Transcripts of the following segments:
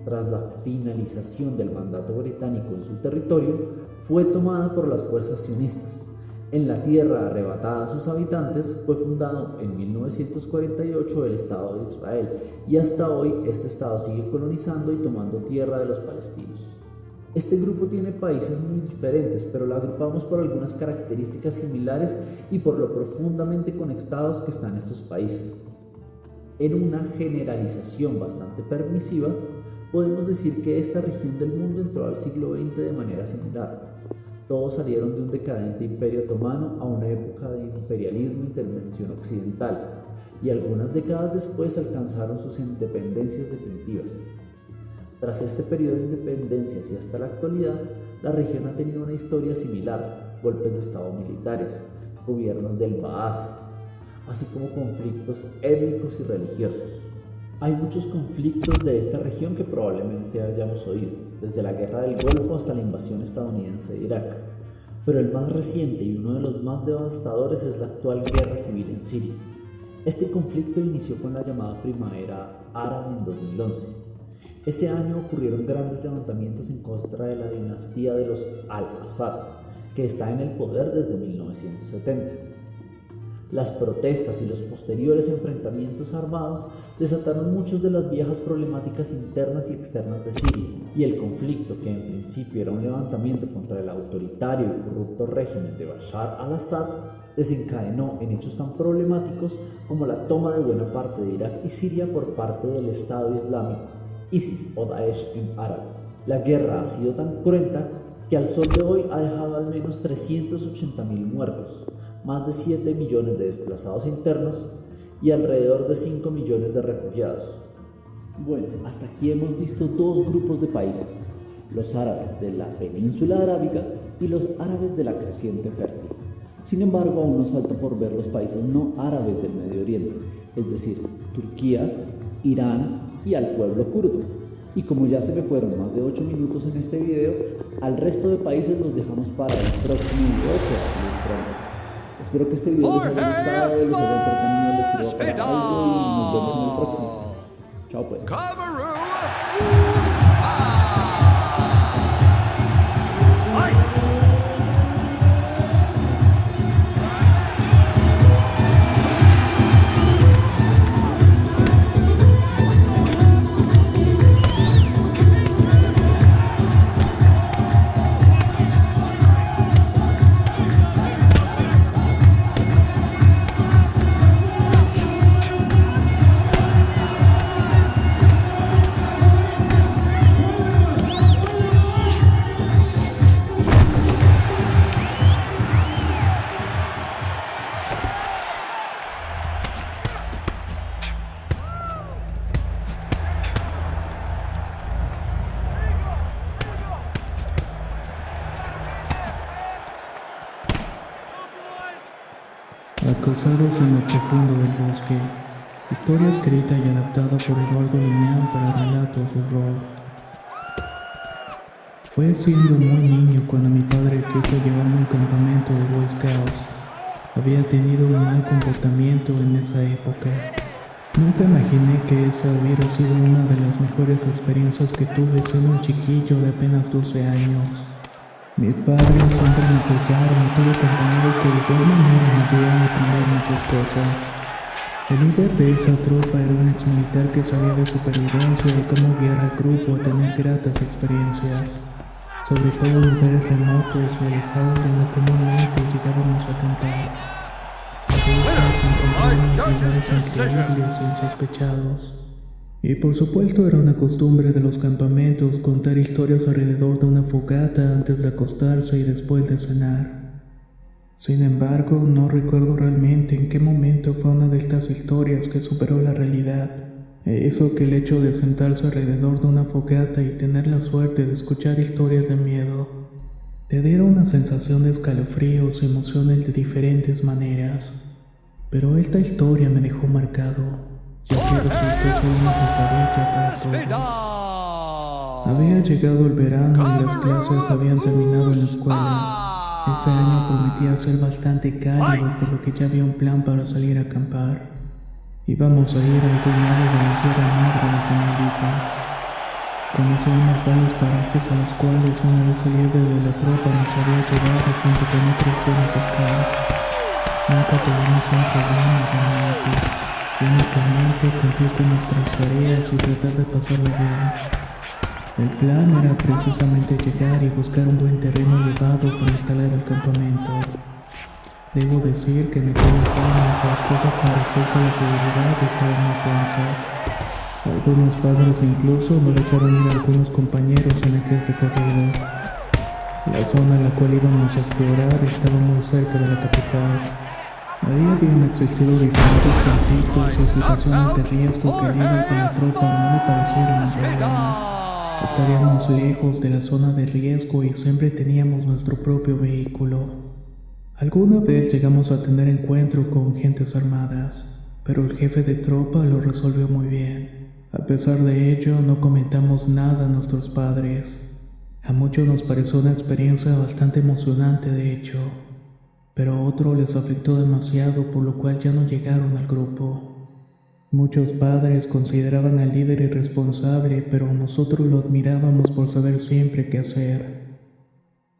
tras la finalización del mandato británico en su territorio, fue tomada por las fuerzas sionistas. En la tierra arrebatada a sus habitantes fue fundado en 1948 el Estado de Israel y hasta hoy este Estado sigue colonizando y tomando tierra de los palestinos. Este grupo tiene países muy diferentes, pero lo agrupamos por algunas características similares y por lo profundamente conectados que están estos países. En una generalización bastante permisiva, podemos decir que esta región del mundo entró al siglo XX de manera similar. Todos salieron de un decadente imperio otomano a una época de imperialismo e intervención occidental, y algunas décadas después alcanzaron sus independencias definitivas. Tras este periodo de independencias y hasta la actualidad, la región ha tenido una historia similar: golpes de estado militares, gobiernos del Baas, así como conflictos étnicos y religiosos. Hay muchos conflictos de esta región que probablemente hayamos oído, desde la Guerra del Golfo hasta la invasión estadounidense de Irak, pero el más reciente y uno de los más devastadores es la actual guerra civil en Siria. Este conflicto inició con la llamada Primavera Árabe en 2011. Ese año ocurrieron grandes levantamientos en contra de la dinastía de los Al-Assad, que está en el poder desde 1970. Las protestas y los posteriores enfrentamientos armados desataron muchas de las viejas problemáticas internas y externas de Siria, y el conflicto, que en principio era un levantamiento contra el autoritario y corrupto régimen de Bashar al-Assad, desencadenó en hechos tan problemáticos como la toma de buena parte de Irak y Siria por parte del Estado Islámico, ISIS o Daesh en árabe. La guerra ha sido tan cruenta que al sol de hoy ha dejado al menos 380.000 muertos, más de 7 millones de desplazados internos y alrededor de 5 millones de refugiados. Bueno, hasta aquí hemos visto dos grupos de países: los árabes de la península arábiga y los árabes de la creciente fértil. Sin embargo, aún nos falta por ver los países no árabes del Medio Oriente, es decir, Turquía, Irán y al pueblo kurdo. Y como ya se me fueron más de 8 minutos en este video, al resto de países los dejamos para el próximo video que va a salir pronto. Espero que este video les haya gustado, les haya entretenido, les sirva para algo y nos vemos en el próximo. Chao pues. Acosados en lo profundo del bosque. Historia escrita y adaptada por Eduardo Lineal para relatos de rol. Fue siendo muy niño cuando mi padre quiso llevarme a un campamento de Boy Scouts. Había tenido un mal comportamiento en esa época. Nunca imaginé que esa hubiera sido una de las mejores experiencias que tuve siendo un chiquillo de apenas 12 años. Mis padres siempre me apoyaron y tuve compañeros que de todas maneras me ayudaron a aprender muchas cosas. El líder de esa tropa era un ex militar que sabía de supervivencia y de cómo guiar al grupo a tener gratas experiencias, sobre todo en lugares remotos y alejados donde comúnmente llegábamos a acampar. A veces encontrábamos lugares increíbles e insospechados. Y por supuesto era una costumbre de los campamentos contar historias alrededor de una fogata antes de acostarse y después de cenar. Sin embargo, no recuerdo realmente en qué momento fue una de estas historias que superó la realidad. Eso que el hecho de sentarse alrededor de una fogata y tener la suerte de escuchar historias de miedo te diera una sensación de escalofríos y emociones de diferentes maneras. Pero esta historia me dejó marcado. Ya que resultó ser una pesadilla para todos. Había llegado el verano y las clases habían terminado en la escuela. Ese año prometía ser bastante cálido, por lo que ya había un plan para salir a acampar. Íbamos a ir a algún lado de la Sierra Madre de Tamaulipas. Conocíamos varios parajes a los cuales una vez el líder de la tropa nos había llevado junto con otros buenos scouts. Nunca tuvimos un problema realmente, únicamente cumplir con nuestras tareas y tratar de pasarlo bien. El plan era precisamente llegar y buscar un buen terreno elevado para instalar el campamento. Debo decir que en aquella zona las cosas con respecto a la seguridad estaban muy tensas. Algunos padres incluso no dejaron ir a algunos compañeros en aquel recorrido. La zona en la cual íbamos a explorar estaba muy cerca de la capital. Ahí habían existido diferentes conflictos y situaciones de riesgo que al líder de la tropa no me parecieron un problema. Estaríamos lejos de la zona de riesgo y siempre teníamos nuestro propio vehículo. Alguna vez llegamos a tener encuentro con gentes armadas, pero el jefe de tropa lo resolvió muy bien. A pesar de ello, no comentamos nada a nuestros padres. A muchos nos pareció una experiencia bastante emocionante, de hecho, pero a otros les afectó demasiado, por lo cual ya no llegaron al grupo. Muchos padres consideraban al líder irresponsable, pero nosotros lo admirábamos por saber siempre qué hacer.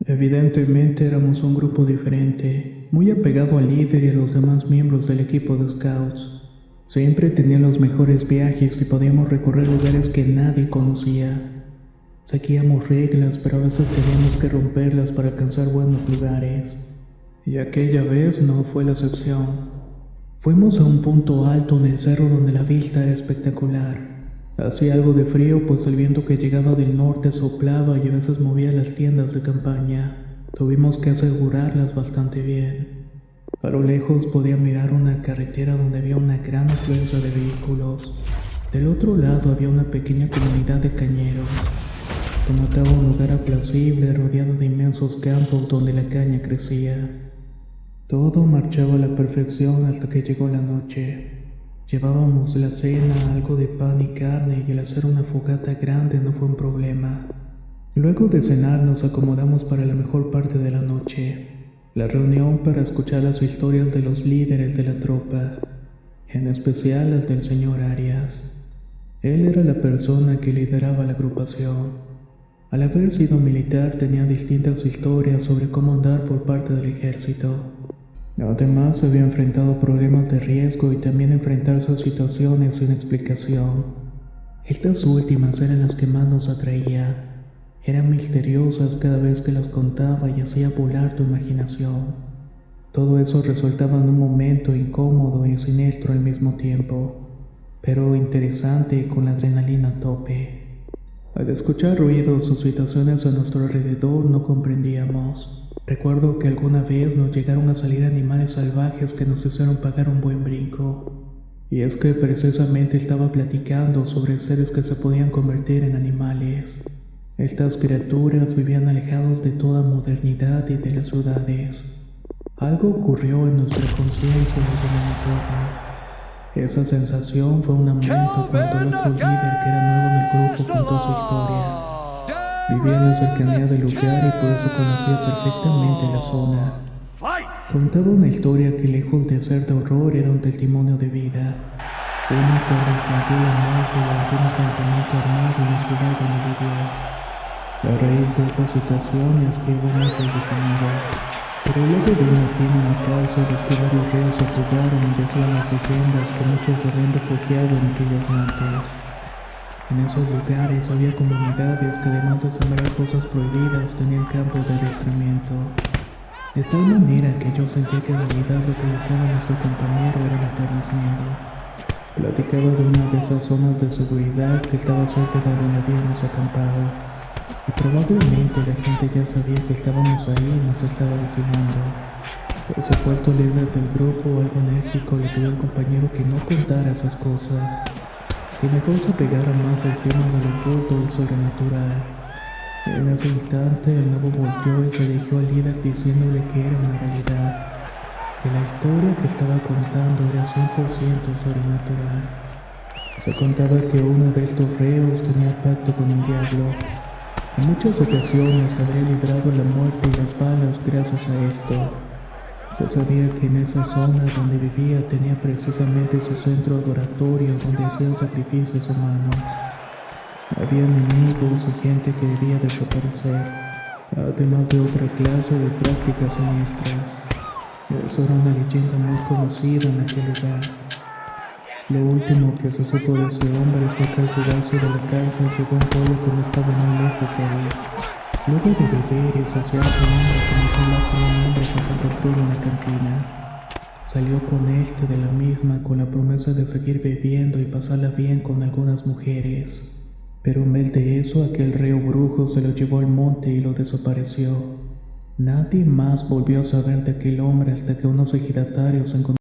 Evidentemente éramos un grupo diferente, muy apegado al líder y a los demás miembros del equipo de scouts. Siempre tenían los mejores viajes y podíamos recorrer lugares que nadie conocía. Seguíamos reglas, pero a veces teníamos que romperlas para alcanzar buenos lugares. Y aquella vez no fue la excepción. Fuimos a un punto alto en el cerro donde la vista era espectacular. Hacía algo de frío, pues el viento que llegaba del norte soplaba y a veces movía las tiendas de campaña. Tuvimos que asegurarlas bastante bien. A lo lejos podía mirar una carretera donde había una gran afluencia de vehículos. Del otro lado había una pequeña comunidad de cañeros. Se notaba un lugar apacible rodeado de inmensos campos donde la caña crecía. Todo marchaba a la perfección hasta que llegó la noche. Llevábamos la cena, algo de pan y carne, y el hacer una fogata grande no fue un problema. Luego de cenar nos acomodamos para la mejor parte de la noche. La reunión para escuchar las historias de los líderes de la tropa, en especial las del señor Arias. Él era la persona que lideraba la agrupación. Al haber sido militar tenía distintas historias sobre cómo andar por parte del ejército. Además se había enfrentado a problemas de riesgo y también enfrentarse a situaciones sin explicación. Estas últimas eran las que más nos atraía. Eran misteriosas cada vez que las contaba y hacía volar tu imaginación. Todo eso resultaba en un momento incómodo y siniestro al mismo tiempo, pero interesante y con la adrenalina a tope. Al escuchar ruidos o situaciones a nuestro alrededor no comprendíamos. Recuerdo que alguna vez nos llegaron a salir animales salvajes que nos hicieron pagar un buen brinco. Y es que precisamente estaba platicando sobre seres que se podían convertir en animales. Estas criaturas vivían alejados de toda modernidad y de las ciudades. Algo ocurrió en nuestra conciencia desde el entorno. Esa sensación fue un aumento cuando el otro líder, que era nuevo en el grupo, contó su historia. Vivía en la cercanía del lugar y por eso conocía perfectamente la zona. Contaba una historia que, lejos de ser de horror, era un testimonio de vida. Uno que enfrentó la muerte de algún enfrentamiento armado en la ciudad donde vivió. A raíz de esas situaciones que hubo muchos detenidos, pero luego de una firme matarse, los primeros reos se fugaron y decían las leyendas que muchos se habían refugiado en aquellos montes. En esos lugares había comunidades que, además de sembrar cosas prohibidas, tenían campos de adiestramiento. De tal manera que yo sentía que en realidad lo que decía nuestro compañero era meternos miedo. Platicaba de una de esas zonas de seguridad que estaba cerca de donde habíamos acampado. Y probablemente la gente ya sabía que estábamos ahí y nos estaba vigilando. Por supuesto, el líder del grupo, algo enérgico, le pidió al compañero que no contara esas cosas, que mejor se pegara más al tema de lo oculto y sobrenatural. En ese instante, el nuevo volteó y se dirigió al líder diciéndole que era una realidad, que la historia que estaba contando era 100% sobrenatural. Se contaba que uno de estos reos tenía pacto con el diablo. En muchas ocasiones habría librado la muerte y las balas gracias a esto. Se sabía que en esa zona donde vivía tenía precisamente su centro adoratorio donde hacían sacrificios humanos. Había enemigos y gente que debía desaparecer, además de otra clase de prácticas siniestras. Eso era una leyenda muy conocida en aquel lugar. Lo último que se supo de ese hombre fue que al fugarse de la cárcel llegó a un pueblo que no estaba muy lejos de ahí. Luego de beber y saciarse hambre, comenzó a hablar con un hombre que se encontró en una cantina. Salió con este de la misma con la promesa de seguir bebiendo y pasarla bien con algunas mujeres. Pero en vez de eso, aquel reo brujo se lo llevó al monte y lo desapareció. Nadie más volvió a saber de aquel hombre hasta que unos ejidatarios encontraron